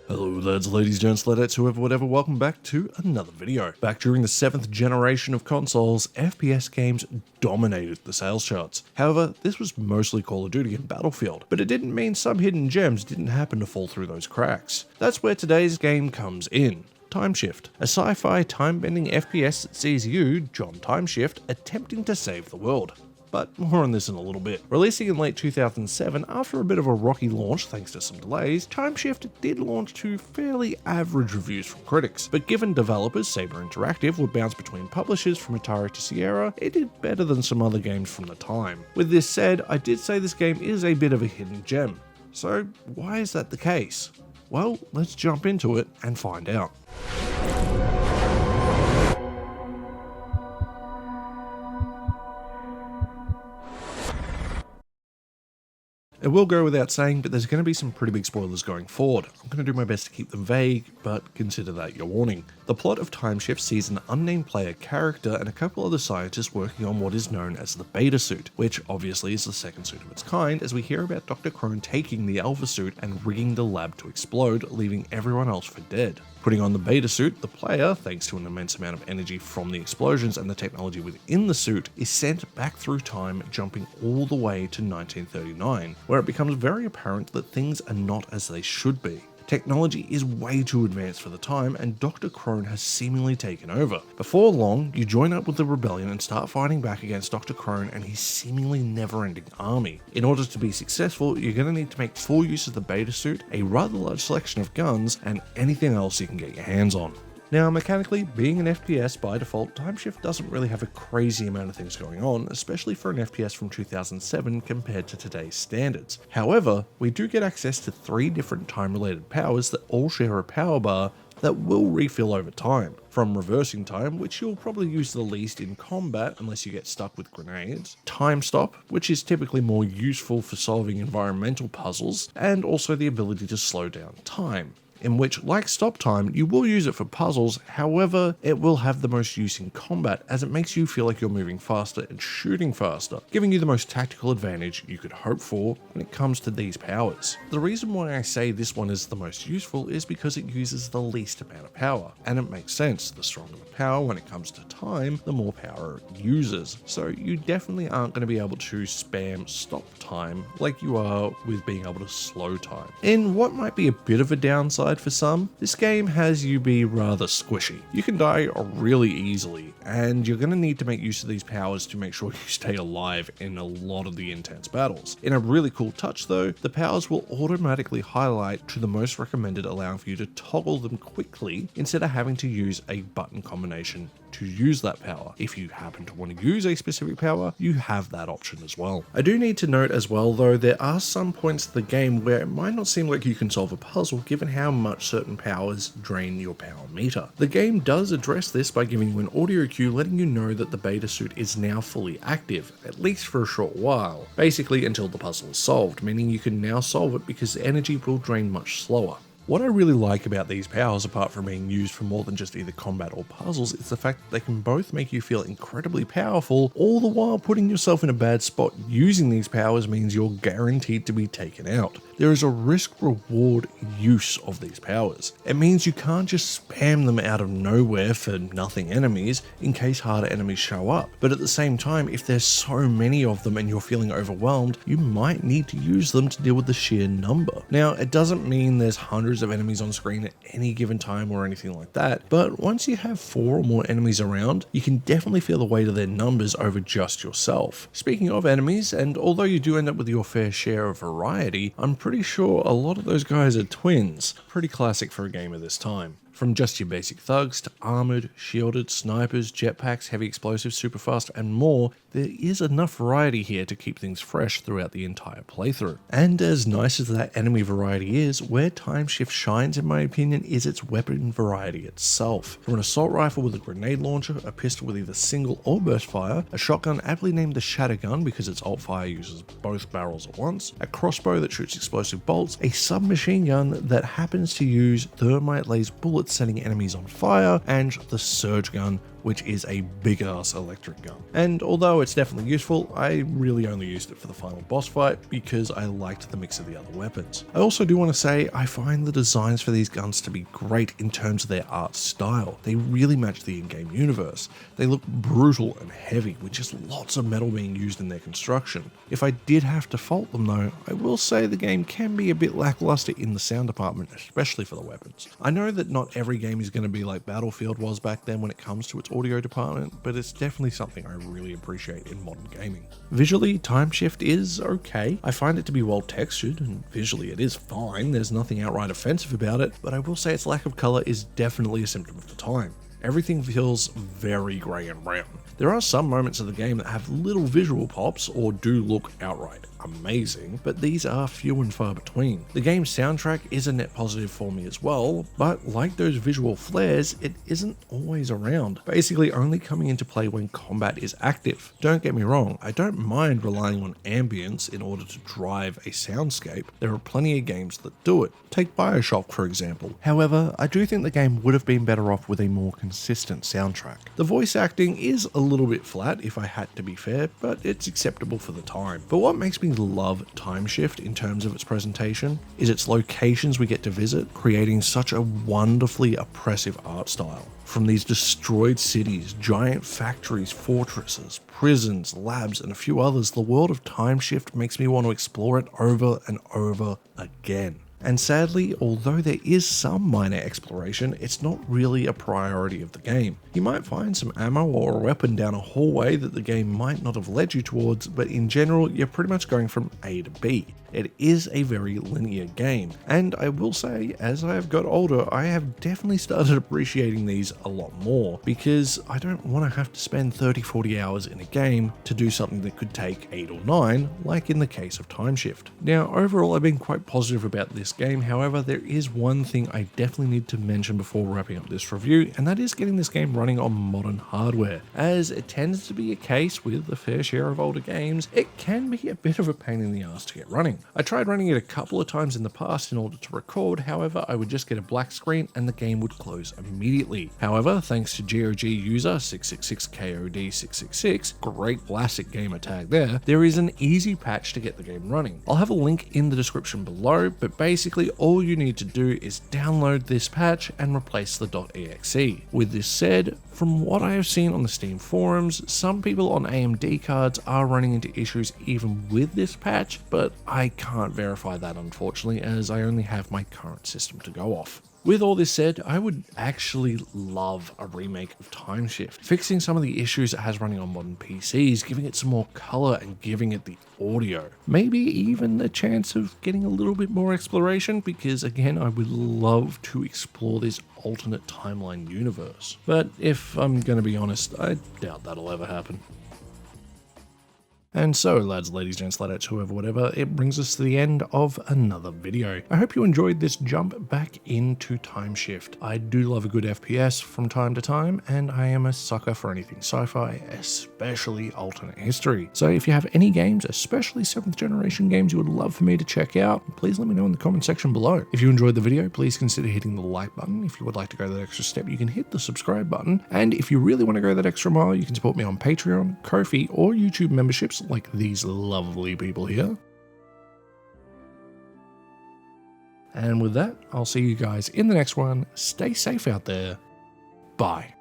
Hello lads, ladies, gents, ladetts, whoever, whatever, welcome back to another video. Back during the 7th generation of consoles, FPS games dominated the sales charts. However, this was mostly Call of Duty and Battlefield, but it didn't mean some hidden gems didn't happen to fall through those cracks. That's where today's game comes in. TimeShift, a sci-fi time-bending FPS that sees you, John TimeShift, attempting to save the world. But more on this in a little bit. Releasing in late 2007, after a bit of a rocky launch thanks to some delays, TimeShift did launch to fairly average reviews from critics, but given developers Saber Interactive would bounce between publishers from Atari to Sierra, it did better than some other games from the time. With this said, I did say this game is a bit of a hidden gem. So why is that the case? Well, let's jump into it and find out. It will go without saying, but there's going to be some pretty big spoilers going forward. I'm going to do my best to keep them vague, but consider that your warning. The plot of TimeShift sees an unnamed player character and a couple other scientists working on what is known as the beta suit, which obviously is the second suit of its kind, as we hear about Dr. Crone taking the alpha suit and rigging the lab to explode, leaving everyone else for dead. Putting on the beta suit, the player, thanks to an immense amount of energy from the explosions and the technology within the suit, is sent back through time, jumping all the way to 1939, where it becomes very apparent that things are not as they should be. Technology is way too advanced for the time, and Dr. Crone has seemingly taken over. Before long, you join up with the rebellion and start fighting back against Dr. Crone and his seemingly never-ending army. In order to be successful, you're going to need to make full use of the beta suit, a rather large selection of guns, and anything else you can get your hands on. Now, mechanically, being an FPS by default, TimeShift doesn't really have a crazy amount of things going on, especially for an FPS from 2007 compared to today's standards. However, we do get access to 3 different time-related powers that all share a power bar that will refill over time. From reversing time, which you'll probably use the least in combat unless you get stuck with grenades, time stop, which is typically more useful for solving environmental puzzles, and also the ability to slow down time, in which, like stop time, you will use it for puzzles. However, it will have the most use in combat as it makes you feel like you're moving faster and shooting faster, giving you the most tactical advantage you could hope for when it comes to these powers. The reason why I say this one is the most useful is because it uses the least amount of power, and it makes sense. The stronger the power when it comes to time, the more power it uses. So you definitely aren't going to be able to spam stop time like you are with being able to slow time. In what might be a bit of a downside for some, this game has you be rather squishy. You can die really easily, and you're going to need to make use of these powers to make sure you stay alive in a lot of the intense battles. In a really cool touch though, the powers will automatically highlight to the most recommended, allowing for you to toggle them quickly instead of having to use a button combination to use that power. If you happen to want to use a specific power, you have that option as well. I do need to note as well though, there are some points of the game where it might not seem like you can solve a puzzle given how much certain powers drain your power meter. The game does address this by giving you an audio cue letting you know that the beta suit is now fully active, at least for a short while, basically until the puzzle is solved, meaning you can now solve it because the energy will drain much slower. What I really like about these powers, apart from being used for more than just either combat or puzzles, is the fact that they can both make you feel incredibly powerful, all the while putting yourself in a bad spot. Using these powers means you're guaranteed to be taken out. There is a risk-reward use of these powers. It means you can't just spam them out of nowhere for nothing enemies in case harder enemies show up. But at the same time, if there's so many of them and you're feeling overwhelmed, you might need to use them to deal with the sheer number. Now, it doesn't mean there's hundreds of enemies on screen at any given time or anything like that, but once you have 4 or more enemies around, you can definitely feel the weight of their numbers over just yourself. Speaking of enemies, and although you do end up with your fair share of variety, I'm pretty sure a lot of those guys are twins. Pretty classic for a game of this time. From just your basic thugs to armored, shielded, snipers, jetpacks, heavy explosives, super fast, and more, there is enough variety here to keep things fresh throughout the entire playthrough. And as nice as that enemy variety is, where TimeShift shines in my opinion is its weapon variety itself. From an assault rifle with a grenade launcher, a pistol with either single or burst fire, a shotgun aptly named the shatter gun because its alt fire uses both barrels at once, a crossbow that shoots explosive bolts, a submachine gun that happens to use thermite laser bullets setting enemies on fire, and the surge gun, which is a big ass electric gun. And although it's definitely useful, I really only used it for the final boss fight because I liked the mix of the other weapons. I also do want to say I find the designs for these guns to be great in terms of their art style. They really match the in-game universe. They look brutal and heavy, with just lots of metal being used in their construction. If I did have to fault them though, I will say the game can be a bit lackluster in the sound department, especially for the weapons. I know that not every game is going to be like Battlefield was back then when it comes to its audio department, but it's definitely something I really appreciate in modern gaming. Visually, TimeShift is okay. I find it to be well textured, and visually it is fine. There's nothing outright offensive about it, but I will say its lack of color is definitely a symptom of the time. Everything feels very grey and brown. There are some moments of the game that have little visual pops or do look outright amazing, but these are few and far between. The game's soundtrack is a net positive for me as well, but like those visual flares, it isn't always around, basically only coming into play when combat is active. Don't get me wrong, I don't mind relying on ambience in order to drive a soundscape. There are plenty of games that do it. Take BioShock for example. However, I do think the game would have been better off with a more consistent soundtrack. The voice acting is a little bit flat if I had to be fair, but it's acceptable for the time. But what makes me love TimeShift in terms of its presentation is its locations we get to visit, creating such a wonderfully oppressive art style. From these destroyed cities, giant factories, fortresses, prisons, labs, and a few others, the world of TimeShift makes me want to explore it over and over again. And sadly, although there is some minor exploration, it's not really a priority of the game. You might find some ammo or a weapon down a hallway that the game might not have led you towards, but in general, you're pretty much going from A to B. It is a very linear game, and I will say, as I have got older, I have definitely started appreciating these a lot more, because I don't want to have to spend 30-40 hours in a game to do something that could take 8 or 9, like in the case of TimeShift. Now, overall, I've been quite positive about this game. However, there is one thing I definitely need to mention before wrapping up this review, and that is getting this game running on modern hardware. As it tends to be a case with a fair share of older games, it can be a bit of a pain in the ass to get running. I tried running it a couple of times in the past in order to record, however, I would just get a black screen and the game would close immediately. However, thanks to GOG user 666KOD666, great classic gamer tag there is an easy patch to get the game running. I'll have a link in the description below, but basically all you need to do is download this patch and replace the .exe. With this said, from what I have seen on the Steam forums, some people on AMD cards are running into issues even with this patch, but I can't verify that unfortunately, as I only have my current system to go off. With all this said, I would actually love a remake of TimeShift, fixing some of the issues it has running on modern PCs, giving it some more color and giving it the audio. Maybe even a chance of getting a little bit more exploration, because again, I would love to explore this alternate timeline universe. But if I'm going to be honest, I doubt that'll ever happen. And so, lads, ladies, gents, ladetts, whoever, whatever, it brings us to the end of another video. I hope you enjoyed this jump back into TimeShift. I do love a good FPS from time to time, and I am a sucker for anything sci-fi, especially alternate history. So if you have any games, especially 7th generation games you would love for me to check out, please let me know in the comment section below. If you enjoyed the video, please consider hitting the like button. If you would like to go that extra step, you can hit the subscribe button. And if you really want to go that extra mile, you can support me on Patreon, Ko-fi, or YouTube memberships like these lovely people here. And with that, I'll see you guys in the next one. Stay safe out there. Bye.